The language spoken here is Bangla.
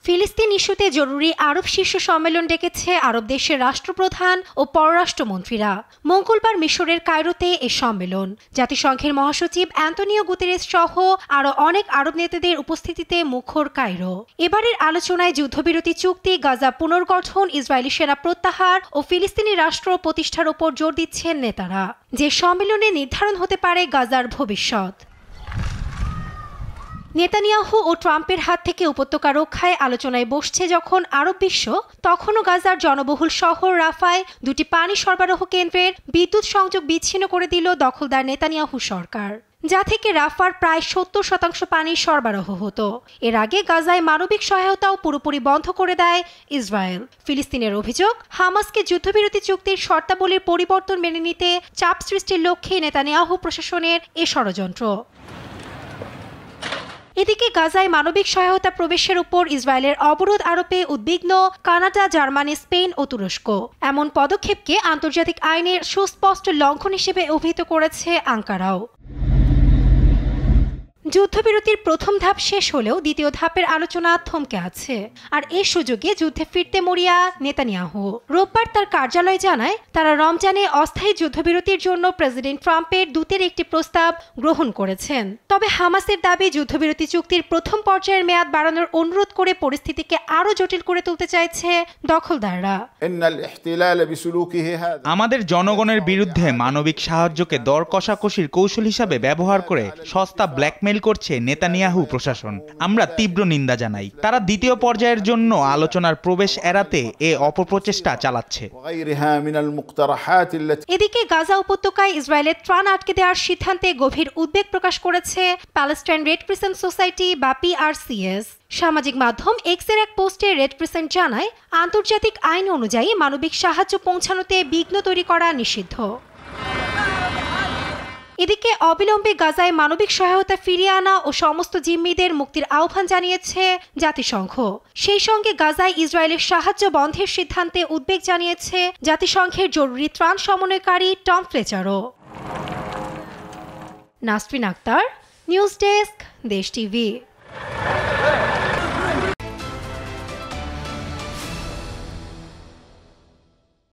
ফিলিস্তিন ইস্যুতে জরুরি আরব শীর্ষ সম্মেলন ডেকেছে আরব দেশের রাষ্ট্রপ্রধান ও পররাষ্ট্রমন্ত্রীরা। মঙ্গলবার মিশরের কায়রোতে এ সম্মেলন। জাতিসংঘের মহাসচিব অ্যান্তোনিও গুতেরেস সহ আরও অনেক আরব নেতাদের উপস্থিতিতে মুখর কায়রো। এবারের আলোচনায় যুদ্ধবিরতি চুক্তি, গাজা পুনর্গঠন, ইসরায়েলি সেনা প্রত্যাহার ও ফিলিস্তিনি রাষ্ট্র প্রতিষ্ঠার ওপর জোর দিচ্ছেন নেতারা, যে সম্মেলনে নির্ধারণ হতে পারে গাজার ভবিষ্যৎ। নেতানিয়াহু ও ট্রাম্পের হাত থেকে উপত্যকা রক্ষায় আলোচনায় বসছে যখন আরব বিশ্ব, তখনও গাজার জনবহুল শহর রাফায় দুটি পানি সরবরাহ কেন্দ্রের বিদ্যুৎ সংযোগ বিচ্ছিন্ন করে দিল দখলদার নেতানিয়াহু সরকার, যা থেকে রাফার প্রায় 70% পানি সরবরাহ হতো। এর আগে গাজায় মানবিক সহায়তাও পুরোপুরি বন্ধ করে দেয় ইসরায়েল। ফিলিস্তিনের অভিযোগ, হামাসকে যুদ্ধবিরতি চুক্তির শর্তাবলীর পরিবর্তন মেনে নিতে চাপ সৃষ্টির লক্ষ্যে নেতানিয়াহু প্রশাসনের এ ষড়যন্ত্র। এদিকে গাজায় মানবিক সহায়তা প্রবেশের উপর ইসরায়েলের অবরোধ আরোপে উদ্বিগ্ন কানাডা, জার্মানি, স্পেন ও তুরস্ক। এমন পদক্ষেপকে আন্তর্জাতিক আইনের সুস্পষ্ট লঙ্ঘন হিসেবে অভিহিত করেছে আঙ্কারাও। যুদ্ধবিরতির প্রথম ধাপ শেষ হলেও দ্বিতীয় ধাপের আলোচনা থমকে আছে, আর এই সুযোগে যুদ্ধে ফিরতে মরিয়া নেতানিয়াহু। রোববার তার কার্যালয় জানায়, তারা রমজানে অস্থায়ী যুদ্ধবিরতির জন্য প্রেসিডেন্ট ট্রাম্পের দূতের একটি প্রস্তাব গ্রহণ করেছেন। তবে হামাসের দাবি, যুদ্ধবিরতি চুক্তির প্রথম পর্যায়ের মেয়াদ বাড়ানোর অনুরোধ করে পরিস্থিতিকে আরও জটিল করে তুলতে চাইছে দখলদাররা। আমাদের জনগণের বিরুদ্ধে মানবিক সাহায্যকে দর কষাকষির কৌশল হিসাবে ব্যবহার করে সস্তা ব্ল্যাকমেইল করছে নেতানিয়াহু প্রশাসন। আমরা তীব্র নিন্দা জানাই। তারা দ্বিতীয় পর্যায়ের জন্য আলোচনার প্রবেশ এড়াতে এ অপপ্রচেষ্টা চালাচ্ছে। এদিকে গাজা উপত্যকায় ইসরায়েলের ত্রাণ আটকে দেওয়ার সিদ্ধান্তে গভীর উদ্বেগ প্রকাশ করেছে প্যালেস্টাইন রেড ক্রিসেন্ট সোসাইটি বা PRCS। সামাজিক মাধ্যম এক্সের এক পোস্টে রেড ক্রিসেন্ট জানায়, আন্তর্জাতিক আইন অনুযায়ী মানবিক সাহায্য পৌঁছানোতে বিঘ্ন তৈরি করা নিষিদ্ধ। এদিকে অবিলম্বে গাজায় মানবিক সহায়তা ফিরিয়ে আনা ও সমস্ত জিম্মিদের মুক্তির আহ্বান জানিয়েছে জাতিসংঘ। সেই সঙ্গে গাজায় ইসরায়েলের সাহায্য বন্ধের সিদ্ধান্তে উদ্বেগ জানিয়েছে জাতিসংঘের জরুরি ত্রাণ সমন্বয়কারী টম ফ্লেচারও। Nasrin Akter, news desk, Desh TV.